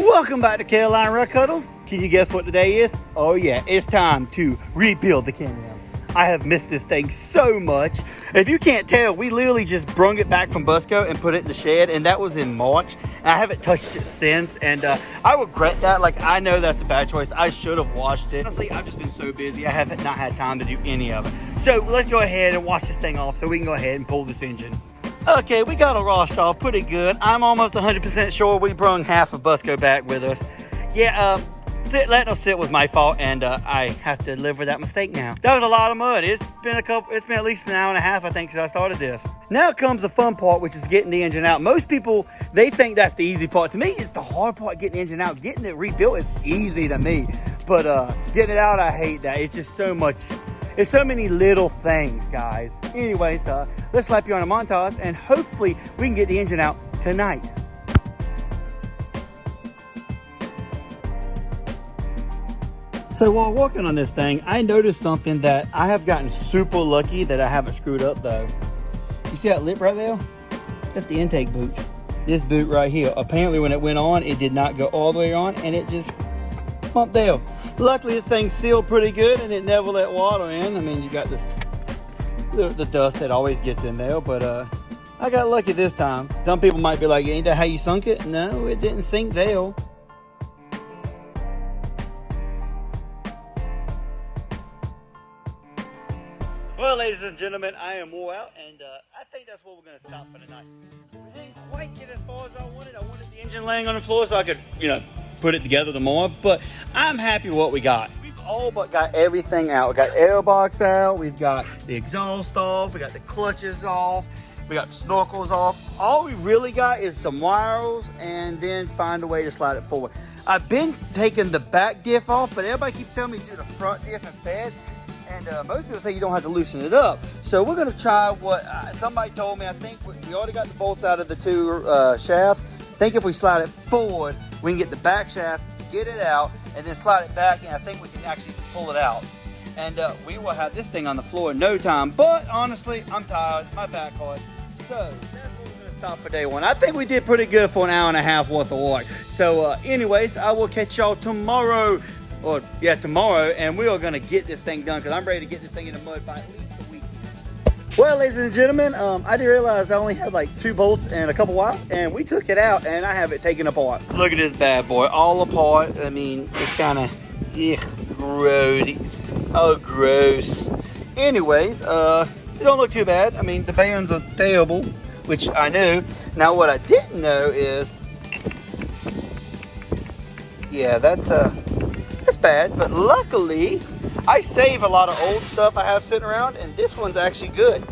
Welcome back to Carolina Rock Cuddles. Can you guess what today is? Oh yeah, it's time to rebuild the Can-Am. I have missed this thing so much. If you can't tell, we literally just brung it back from BUSCO and put it in the shed, and that was in March. And I haven't touched it since, and I regret that. Like, I know that's a bad choice. I should have washed it. Honestly, I've just been so busy. I haven't not had time to do any of it. So let's go ahead and wash this thing off so we can go ahead and pull this engine. Okay, we got a washed off pretty good. I'm almost 100% sure we brung half of BUSCO back with us. Yeah, letting us sit was my fault, and I have to live with that mistake now. That was a lot of mud. It's been at least an hour and a half, I think, since I started this. Now comes the fun part, which is getting the engine out. Most people, they think that's the easy part. To me, it's the hard part, getting the engine out. Getting it rebuilt is easy to me, but getting it out, I hate that. It's just so much. It's so many little things, guys. Anyways, let's slap you on a montage, and hopefully we can get the engine out tonight. So while working on this thing, I noticed something that I have gotten super lucky that I haven't screwed up though. You see that lip right there? That's the intake boot. This boot right here. Apparently when it went on, it did not go all the way on, and it just bumped there. Luckily, this thing's sealed pretty good, and it never let water in. I mean, you got this, the dust that always gets in there, but I got lucky this time. Some people might be like, ain't that how you sunk it? No, it didn't sink there. Well, ladies and gentlemen, I am wore out, and I think that's where we're going to stop for tonight. We didn't quite get as far as I wanted. I wanted the engine laying on the floor so I could, put it together the more, but I'm happy with what we got. We've all but got everything out. We got the airbox out, we've got the exhaust off, we got the clutches off, we got the snorkels off. All we really got is some wires, and then find a way to slide it forward. I've been taking the back diff off, but everybody keeps telling me to do the front diff instead. And most people say you don't have to loosen it up. So we're going to try what somebody told me. I think we already got the bolts out of the two shafts. I think if we slide it forward, we can get the back shaft, get it out, and then slide it back, and I think we can actually just pull it out. And we will have this thing on the floor in no time. But honestly, I'm tired. My back hurts. So that's where we're going to stop for day one. I think we did pretty good for an hour and a half worth of work. So anyways, I will catch y'all tomorrow. Or yeah, tomorrow, and we are gonna get this thing done because I'm ready to get this thing in the mud by at least a week. Well, ladies and gentlemen, I didn't realize I only had like 2 bolts and a couple wires, and we took it out, and I have it taken apart. Look at this bad boy, all apart. I mean, it's kind of grody. Oh, gross. Anyways, it don't look too bad. I mean, the bands are terrible, which I knew. Now, what I didn't know is, yeah, that's bad, but luckily I save a lot of old stuff I have sitting around, and this one's actually good.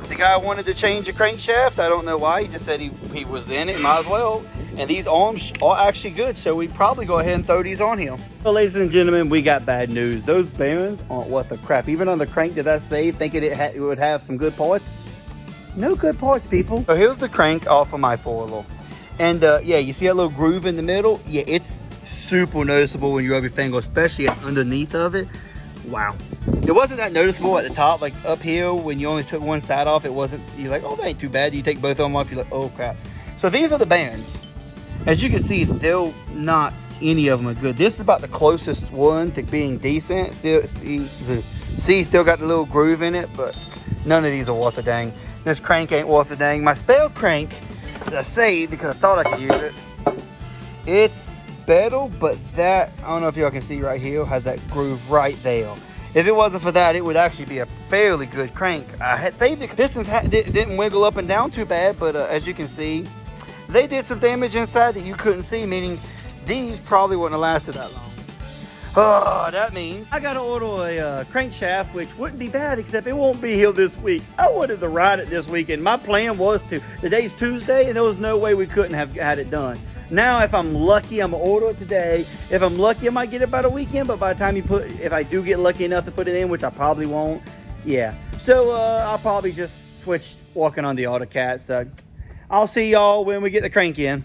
The guy wanted to change the crankshaft. I don't know why. He just said he was in it, might as well. And these arms are actually good, so we probably go ahead and throw these on here. Well, ladies and gentlemen, we got bad news. Those bearings aren't worth the crap. Even on the crank that I saved, thinking it would have some good parts. No good parts, people. So here's the crank off of my Fourwheeler. And yeah, you see that little groove in the middle? Yeah, it's super noticeable when you rub your finger, especially underneath of it. Wow. It wasn't that noticeable at the top, like up here when you only took one side off. It wasn't, you're like, oh, that ain't too bad. You take both of them off, you're like, oh crap. So these are the bearings. As you can see, they're not, any of them are good. This is about the closest one to being decent. Still, still got the little groove in it, but none of these are worth a dang. This crank ain't worth a dang. My spare crank that I saved because I thought I could use it, it's better, but that, I don't know if y'all can see right here, has that groove right there. If it wasn't for that, it would actually be a fairly good crank. I had saved it. Pistons didn't wiggle up and down too bad, but as you can see, they did some damage inside that you couldn't see, meaning these probably wouldn't have lasted that long. Oh, that means I gotta order a crankshaft, which wouldn't be bad, except it won't be here this week. I wanted to ride it this weekend. My plan was to. Today's Tuesday, and there was no way we couldn't have had it done. Now, if I'm lucky, I'm gonna order it today. If I'm lucky, I might get it by the weekend, but by the time if I do get lucky enough to put it in, which I probably won't, yeah. So I'll probably just switch walking on the AutoCAD. So I'll see y'all when we get the crank in.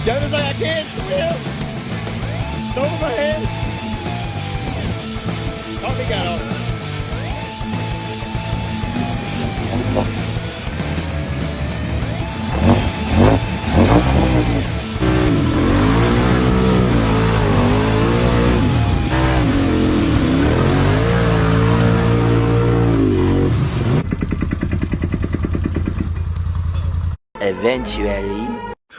Jumping like I can't swim. Over my head. Oh, we got off. Eventually.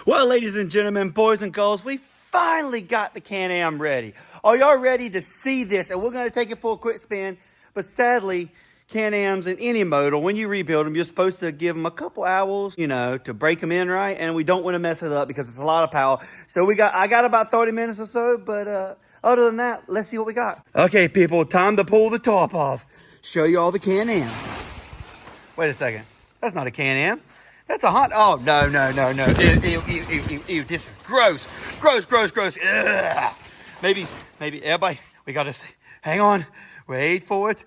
Well, ladies and gentlemen, boys and girls, we finally got the Can-Am ready. Are y'all ready to see this? And we're going to take it for a quick spin. But sadly, Can-Ams in any model, when you rebuild them, you're supposed to give them a couple hours, you know, to break them in right. And we don't want to mess it up because it's a lot of power. So I got about 30 minutes or so. But other than that, let's see what we got. Okay, people, time to pull the top off. Show you all the Can-Am. Wait a second. That's not a Can-Am. That's a Honda. Oh, no. Ew, this is gross. Gross. Ugh. Maybe, everybody, we gotta see. Hang on. Wait for it.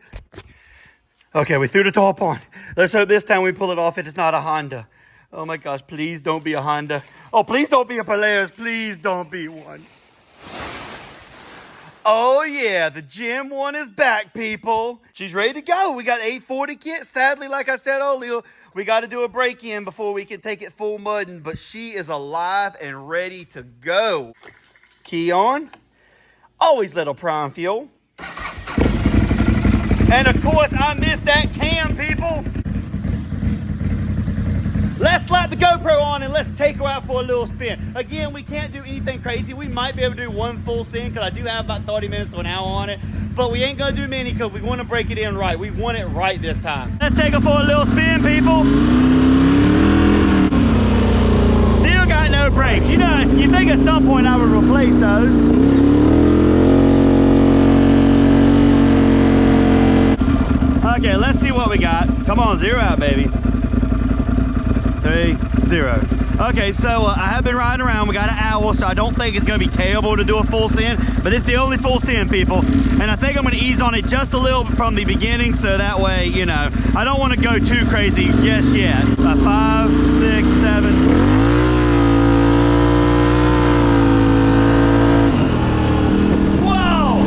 Okay, we threw the top on. Let's hope this time we pull it off. It is not a Honda. Oh my gosh, please don't be a Honda. Oh, please don't be a Polaris. Please don't be one. Oh yeah, the Gem 1 is back, people. She's ready to go. We got 840 kit. Sadly, like I said earlier, we got to do a break-in before we can take it full mudding, but she is alive and ready to go. Key on. Always little prime fuel. And of course, I missed that cam, people. Let's slap the GoPro on and let's take her out for a little spin. Again, we can't do anything crazy. We might be able to do one full spin because I do have about 30 minutes to an hour on it. But we ain't going to do many because we want to break it in right. We want it right this time. Let's take her for a little spin, people. Still got no brakes. You know, you think at some point I would replace those. Okay, let's see what we got. Come on, zero out, baby. 3, 0. Okay, so I have been riding around. We got an hour, so I don't think it's going to be terrible to do a full send, but it's the only full send, people. And I think I'm going to ease on it just a little bit from the beginning, so that way, you know, I don't want to go too crazy just yet. 5, 6, 7. Whoa!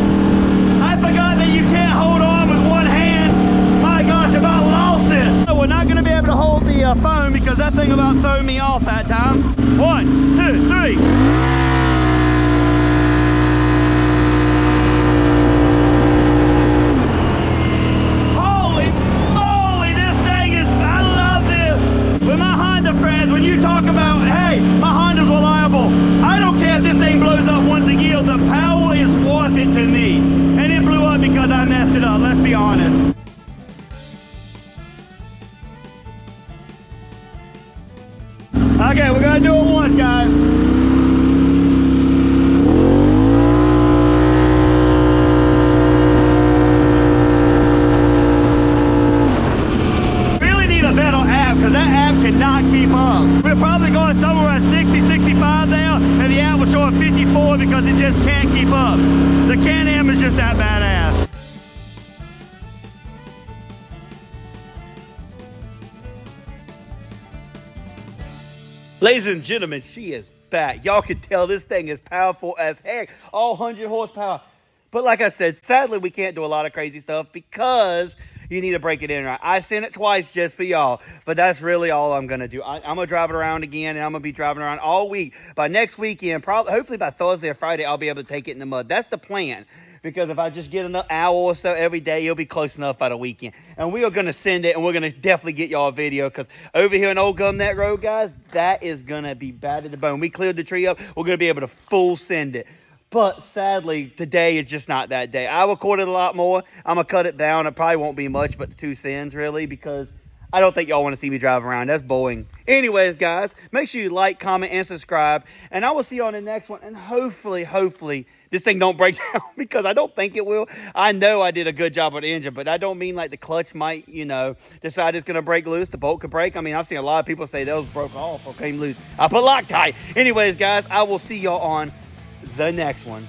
I forgot that you can't hold on with one hand. My gosh, I about lost it. We're not going to be able to hold the phone because that thing about threw me off that time. 1, 2, 3. Holy moly, this thing is, I love this. With my Honda friends, when you talk about, hey, my Honda's reliable, I don't care if this thing blows up once a year, the power is worth it to me. And it blew up because I messed it up, let's be honest. Okay, we're gonna do it once, guys. Really need a better app, because that app cannot keep up. We're probably going somewhere at 60, 65 now, and the app will show at 54 because it just can't keep up. The Can-Am is just that badass. Ladies and gentlemen, she is back. Y'all can tell this thing is powerful as heck. All 100 horsepower. But like I said, sadly, we can't do a lot of crazy stuff because you need to break it in right. I sent it twice just for y'all, but that's really all I'm going to do. I'm going to drive it around again, and I'm going to be driving around all week. By next weekend, hopefully by Thursday or Friday, I'll be able to take it in the mud. That's the plan. Because if I just get an hour or so every day, it'll be close enough by the weekend. And we are going to send it, and we're going to definitely get y'all a video. Because over here in Old Gum Neck Road, guys, that is going to be bad to the bone. We cleared the tree up. We're going to be able to full send it. But sadly, today is just not that day. I recorded a lot more. I'm going to cut it down. It probably won't be much but the 2 sends, really, because I don't think y'all want to see me drive around. That's boring. Anyways, guys, make sure you like, comment, and subscribe. And I will see you on the next one. And hopefully, this thing don't break down because I don't think it will. I know I did a good job with the engine, but I don't mean like the clutch might, you know, decide it's going to break loose. The bolt could break. I mean, I've seen a lot of people say those broke off or came loose. I put Loctite. Anyways, guys, I will see y'all on the next one.